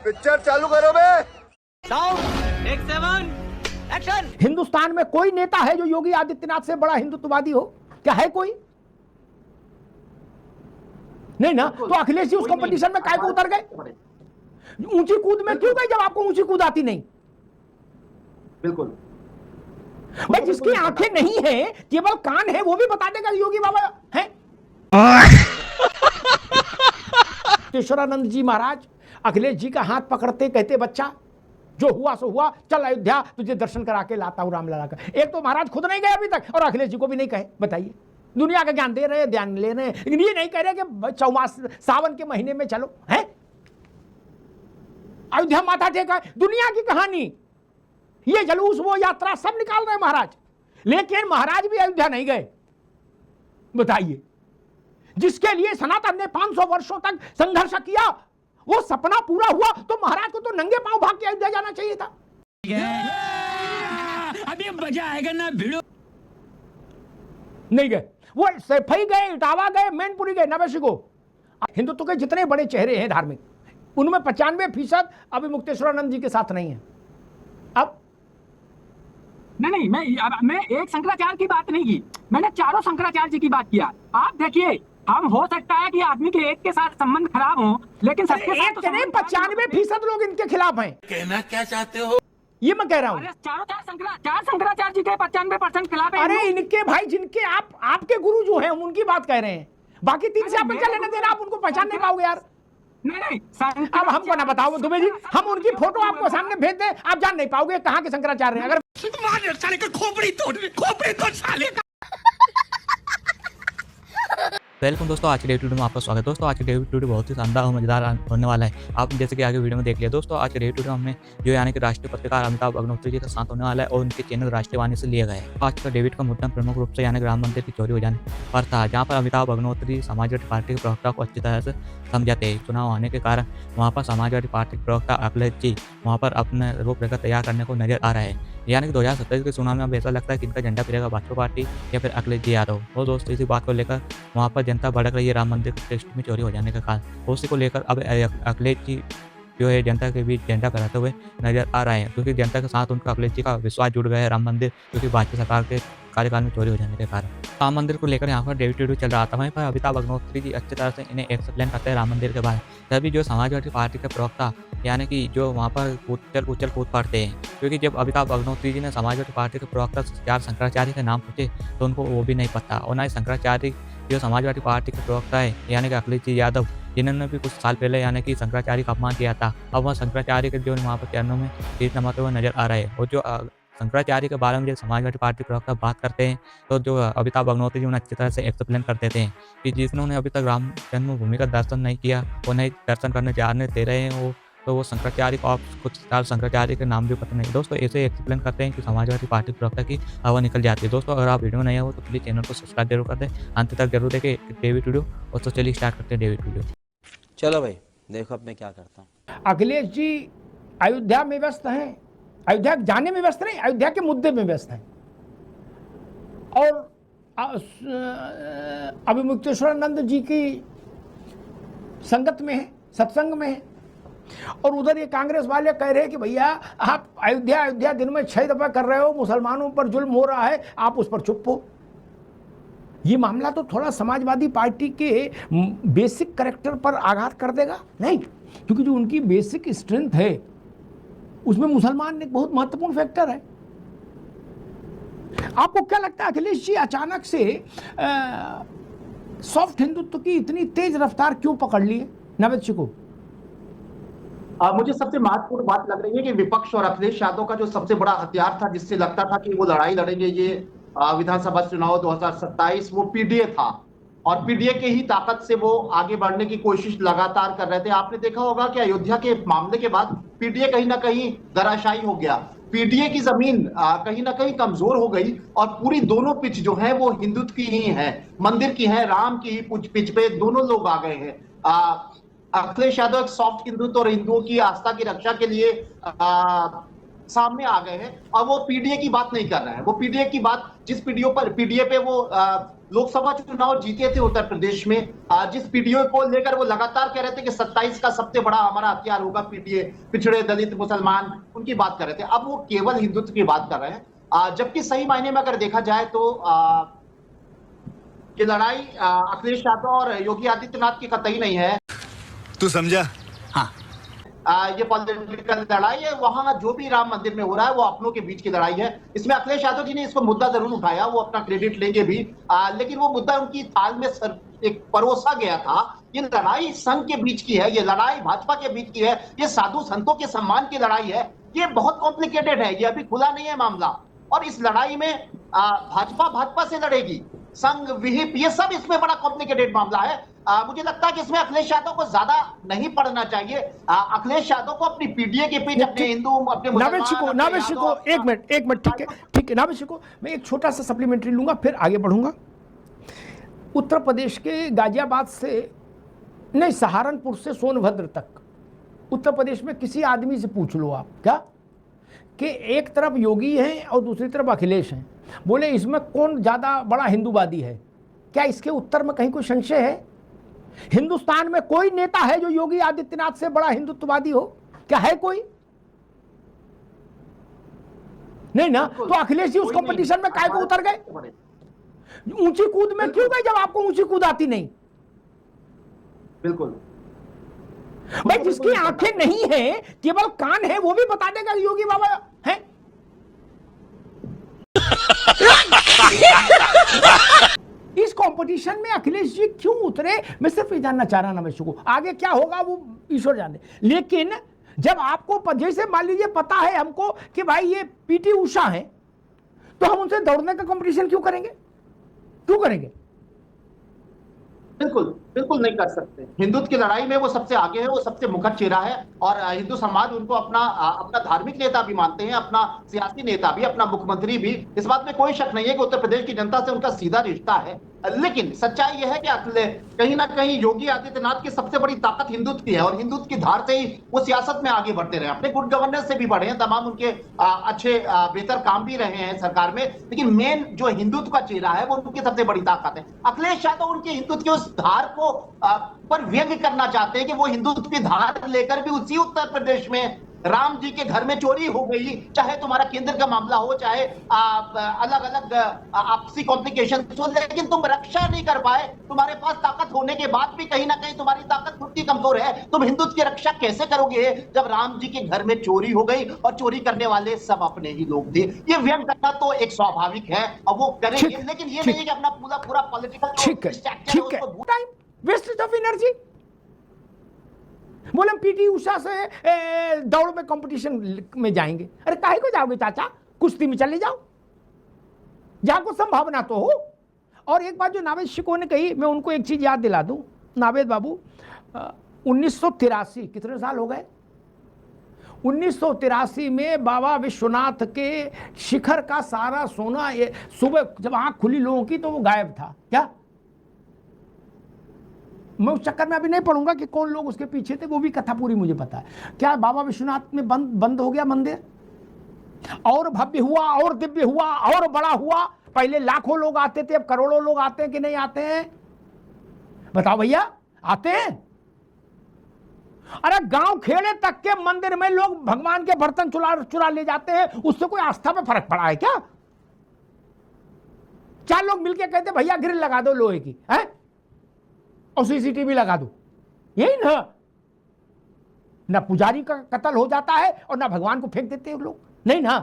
Picture चालू करो बे। Sound take 7 action. हिंदुस्तान में कोई नेता है जो योगी आदित्यनाथ से बड़ा हिंदुत्ववादी हो? क्या है कोई? नहीं ना। तो अखिलेश जी उस कंपटीशन में काय को उतर गए? ऊंची कूद में क्यों गए जब आपको ऊंची कूद आती नहीं? बिल्कुल भाई जिसकी आंखें नहीं है, केवल कान है, वो भी बता देगा योगी बाबा है। केशवरानंद जी महाराज अखिलेश जी का हाथ पकड़ते कहते, बच्चा जो हुआ सो हुआ, चल अयोध्या तुझे दर्शन करा के लाता हूं रामलला का। एक तो महाराज खुद नहीं गए अभी तक और अखिलेश जी को भी नहीं कहे। बताइए, दुनिया का ज्ञान दे रहे हैं, ध्यान ले रहे हैं, लेकिन ये नहीं कह रहे कि चौमास सावन के महीने में चलो है अयोध्या माथा टेका। दुनिया की कहानी, ये जलूस, वो यात्रा सब निकाल रहे महाराज, लेकिन महाराज भी अयोध्या नहीं गए। बताइए, जिसके लिए सनातन ने 500 वर्षों तक संघर्ष किया, वो सपना पूरा हुआ तो महाराज को तो नंगे पांव भाग के अयोध्या जाना चाहिए था। अभी मजा आएगा ना भिड़ो। नहीं गए, वो सैफई गए, इटावा गए, मैनपुरी गए, नवशी को। हिंदुत्व के जितने बड़े चेहरे हैं धार्मिक, उनमें 95% अभी मुक्तेश्वरानंद जी के साथ नहीं है। अब नहीं, मैं एक शंकराचार्य की बात नहीं की, मैंने चारों शंकराचार्य जी की बात किया। आप देखिए, हम हो सकता है कि आदमी के एक के साथ संबंध खराब हो, लेकिन सबके साथ तो 95% लोग इनके खिलाफ हैं। कहना क्या चाहते हो? ये मैं कह रहा हूँ। चार शंकराचार्य जी के 95% खिलाफ है। अरे इनके भाई, जिनके आपके गुरु जो हैं, हम उनकी बात कह रहे हैं। बाकी 3 से आप क्या लेना देना, आप उनको पहचान नहीं पाओगे यार। नहीं, अब हमको ना बताओ दुबे जी, हम उनकी फोटो आपको सामने भेज दें, आप जान नहीं पाओगे कहाँ के शंकराचार्य हैं। अगर साले का खोपड़ी तोड़ साले का। वेलकम दोस्तों, आज के वीडियो में आपका स्वागत है। दोस्तों आज के वीडियो बहुत ही शानदार और मजेदार होने वाला है। आप जैसे कि आगे वीडियो में देख लिया। दोस्तों आज के वीडियो में जो यानी कि राष्ट्रीय पत्रकार अमिताभ अग्निहोत्री जी का साथ होने वाला है और उनके चैनल राष्ट्रीय वाणी से लिया गया है। आज का डेविड का मुद्दा प्रमुख रूप से यानी कि राम मंदिर की चोरी हो जाने पर था, जहाँ पर अमिताभ अग्निहोत्री समाजवादी पार्टी के प्रवक्ता को अच्छी तरह से समझाते हैं। चुनाव आने के कारण वहाँ पर समाजवादी पार्टी के प्रवक्ता अखिलेश जी वहाँ पर अपने रूपरेखा तैयार करने को नजर आ रहा है। यानी कि 2027 के चुनाव में अब ऐसा लगता है कि इनका झंडा फिरेगा भाजपा पार्टी या फिर अखिलेश जी यादव। और दोस्तों इसी बात को लेकर वहाँ पर जनता भड़क रही है राम मंदिर के टेस्ट में चोरी हो जाने के कारण। उसी को लेकर अब अखिलेश जी जो है जनता के बीच झंडा फहराते हुए नजर आ रहे हैं, क्योंकि जनता के साथ उनका अखिलेश जी का विश्वास जुड़ गया है राम मंदिर, क्योंकि भाजपा सरकार के कार्यकाल में चोरी हो जाने के कारण। राम मंदिर को लेकर यहाँ पर डेविड चल रहा था, वहीं पर अमिताभ अग्निहोत्री जी अच्छी तरह से इन्हें एक्सप्लेन करते हैं राम मंदिर के बारे में। तभी जो समाजवादी पार्टी के प्रवक्ता यानी कि जो वहाँ पर उछल कूद पड़ते हैं, क्योंकि जब अमिताभ अग्निहोत्री जी ने समाजवादी पार्टी के प्रवक्ता 4 शंकराचार्य के नाम पूछे तो उनको वो भी नहीं पता। और ना ही शंकराचार्य जो समाजवादी पार्टी के प्रवक्ता है यानी कि अखिलेश जी यादव, जिन्होंने भी कुछ साल पहले यानी कि शंकराचार्य का अपमान किया था, अब वह शंकराचार्य के जो वहाँ पर चरणों में शीश नमाते हुए नजर आ रहे हैं। और जो शंकराचार्य के बारे में जब समाजवादी पार्टी प्रवक्ता बात करते हैं तो जो अमिताभ अग्निहोत्री जी उन्हें अच्छी तरह से एक्सप्लेन कर देते हैं कि जिन्होंने अभी तक राम जन्मभूमि का दर्शन नहीं किया, उन्हें दर्शन करने जाने दे रहे हैं वो शंकराचार्य को आप कुछ 4 शंकराचार्य के नाम भी पता नहीं। दोस्तों ऐसे एक्सप्लेन करते हैं कि समाजवादी पार्टी प्रवक्ता की हवा निकल जाती है। दोस्तों अगर आप वीडियो नहीं हो तो प्लीज़ चैनल को सब्सक्राइब जरूर कर दें, अंत तक जरूर देखें डेविड वीडियो। और तो चलिए स्टार्ट करते हैं डेविड वीडियो। चलो भाई देखो अब मैं क्या करता हूँ। अखिलेश जी अयोध्या में व्यस्त हैं, अयोध्या जाने में व्यस्त नहीं, अयोध्या के मुद्दे में व्यस्त हैं। और अभी मुक्तेश्वरानंद जी की संगत में है, सत्संग में है। और उधर ये कांग्रेस वाले कह रहे हैं कि भैया आप अयोध्या दिन में 6 दफा कर रहे हो, मुसलमानों पर जुल्म हो रहा है, आप उस पर चुप हो। ये मामला तो थोड़ा समाजवादी पार्टी के बेसिक कैरेक्टर पर आघात कर देगा नहीं, क्योंकि जो उनकी बेसिक स्ट्रेंथ है उसमें मुसलमान एक बहुत महत्वपूर्ण फैक्टर है। आपको क्या लगता है अखिलेश जी अचानक से सॉफ्ट हिंदुत्व की इतनी तेज रफ्तार क्यों पकड़ ली है नवेद जी को? मुझे सबसे महत्वपूर्ण बात लग रही है कि विपक्ष और अखिलेश यादव का जो सबसे बड़ा हथियार था, जिससे लगता था कि वो लड़ाई लड़ेंगे ये विधानसभा चुनाव 2027, वो पीडीए था। और पीडीए के ही ताकत से वो आगे बढ़ने की कोशिश लगातार कर रहे थे। आपने देखा होगा कि अयोध्या के मामले के बाद पीडीए कहीं ना कहीं धराशायी हो गया। पीडीए की जमीन कहीं ना कहीं कमजोर हो गई और पूरी दोनों पिच जो है वो हिंदुत्व की ही है, मंदिर की है, राम की पिच पे दोनों लोग आ गए हैं। अखिलेश यादव एक सॉफ्ट हिंदुत्व और हिंदुओं की आस्था की रक्षा के लिए सामने आ गए हैं और वो पीडीए की बात नहीं कर रहे हैं। वो पीडीए की बात, जिस पीडीए पे वो लोकसभा चुनाव जीते थे उत्तर प्रदेश में, जिस पीडीए को लेकर वो लगातार कह रहे थे कि 27 का सबसे बड़ा हमारा हथियार होगा पीडीए, पिछड़े दलित मुसलमान, उनकी बात कर रहे थे। अब वो केवल हिंदुत्व की बात कर रहे हैं, जबकि सही मायने में अगर देखा जाए तो ये लड़ाई अखिलेश यादव और योगी आदित्यनाथ की कतई नहीं है। तू समझा? हाँ। ये पॉलिटिकल लड़ाई है, वहां जो भी राम मंदिर में हो रहा है वो अपनों के बीच की लड़ाई है। इसमें अखिलेश यादव जी ने इसको मुद्दा जरूर उठाया, वो अपना क्रेडिट लेंगे भी, लेकिन वो मुद्दा उनकी थाल में एक परोसा गया था। ये लड़ाई संघ के बीच की है, ये लड़ाई भाजपा के बीच की है, ये साधु संतों के सम्मान की लड़ाई है। ये बहुत कॉम्प्लिकेटेड है, ये अभी खुला नहीं है मामला। और इस लड़ाई में भाजपा से लड़ेगी, संघ विहिप, ये सब इसमें बड़ा कॉम्प्लिकेटेड मामला है। मुझे लगता है कि इसमें अखिलेश यादव को ज्यादा नहीं पढ़ना चाहिए। अखिलेश यादव को अपनी पीडीए के बीच, अपने हिंदू, अपने नावेद शिको, एक मिनट, ठीक है नावेद शिको, मैं एक छोटा सा सप्लीमेंट्री लूंगा फिर आगे बढ़ूंगा। उत्तर प्रदेश के गाजियाबाद से नहीं, सहारनपुर से सोनभद्र तक उत्तर प्रदेश में किसी आदमी से पूछ लो आप, क्या कि एक तरफ योगी हैं और दूसरी तरफ अखिलेश हैं, बोले इसमें कौन ज़्यादा बड़ा हिंदूवादी है? क्या इसके उत्तर में कहीं कोई संशय है? हिंदुस्तान में कोई नेता है जो योगी आदित्यनाथ से बड़ा हिंदुत्ववादी हो? क्या है कोई? नहीं ना। तो अखिलेश जी उस कंपटीशन में काय को उतर गए? ऊंची कूद में क्यों गए जब आपको ऊंची कूद आती नहीं? बिल्कुल भाई, जिसकी आंखें नहीं है केवल कान है, वो भी बता देगा योगी बाबा है। इस कंपटीशन में अखिलेश जी क्यों उतरे, मैं सिर्फ ये जानना चाह रहा ना मैं को। आगे क्या होगा वो ईश्वर जाने। लेकिन जब आपको जैसे मान लीजिए पता है हमको कि भाई ये पीटी उषा है, तो हम उनसे दौड़ने का कंपटीशन क्यों करेंगे? क्यों करेंगे? बिल्कुल नहीं कर सकते। हिंदुत्व की लड़ाई में वो सबसे आगे है, वो सबसे मुखर चेहरा है, और हिंदू समाज उनको अपना धार्मिक नेता भी मानते हैं, अपना सियासी नेता भी, अपना मुख्यमंत्री भी। इस बात में कोई शक नहीं है कि उत्तर प्रदेश की जनता से उनका सीधा रिश्ता है। लेकिन सच्चाई यह है कि कहीं ना कहीं योगी आदित्यनाथ की सबसे बड़ी ताकत हिंदुत्व की है, और हिंदुत्व की धार से ही वो सियासत में आगे बढ़ते रहे, अपने गुड गवर्नेंस से भी बढ़े हैं, तमाम उनके अच्छे बेहतर काम भी रहे हैं सरकार में। लेकिन मेन जो हिंदुत्व का चेहरा है वो उनकी सबसे बड़ी ताकत है। अखिलेश यादव उनके हिंदुत्व की उस धार को पर व्यंग करना चाहते हैं कि वो हिंदुत्व की धार लेकर भी उसी उत्तर प्रदेश में राम जी के घर में चोरी हो गई, चाहे तुम्हारा केंद्र का मामला हो, चाहे अलग अलग आपसी कॉम्प्लिकेशन हो, लेकिन तुम रक्षा नहीं कर पाए। तुम्हारे पास ताकत होने के बाद भी कहीं ना कहीं तुम्हारी ताकत खुद की कमजोर है। तुम हिंदुत्व की रक्षा कैसे करोगे जब राम जी के घर में चोरी हो गई और चोरी करने वाले सब अपने ही लोग थे? ये व्यंग करना तो एक स्वाभाविक है और वो करेंगे, लेकिन ये नहीं कि अपना पूरा पॉलिटिकल वेस्टेज ऑफ एनर्जी। बोले हम पीटी उषा से दौड़ में कंपटीशन में जाएंगे। अरे काहे को जाओगे चाचा, कुश्ती में चले जाओ जहां को संभावना तो हो। और एक बात जो नावेद शिको ने कही, मैं उनको एक चीज याद दिला दूं, नावेद बाबू 1983 कितने साल हो गए, 1983 में बाबा विश्वनाथ के शिखर का सारा सोना सुबह जब आंख खुली लोगों की तो वो गायब था। क्या मैं उस चक्कर में अभी नहीं पढ़ूंगा कि कौन लोग उसके पीछे थे, वो भी कथा पूरी मुझे पता है। क्या बाबा विश्वनाथ में बंद हो गया मंदिर? और भव्य हुआ, और दिव्य हुआ, और बड़ा हुआ। पहले लाखों लोग आते थे, अब करोड़ों लोग आते हैं कि नहीं आते हैं? बताओ भैया, आते हैं? अरे गांव खेड़े तक के मंदिर में लोग भगवान के बर्तन चुरा ले जाते हैं, उससे कोई आस्था पे फर्क पड़ा है क्या? 4 लोग मिलके कहते भैया ग्रिल लगा दो लोहे की, है, और सीसीटीवी लगा दो, यही ना पुजारी का कत्ल हो जाता है और ना भगवान को फेंक देते हैं लोग, नहीं ना।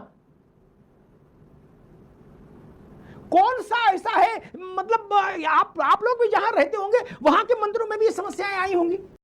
कौन सा ऐसा है, मतलब आप लोग भी जहां रहते होंगे वहां के मंदिरों में भी ये समस्याएं आई होंगी।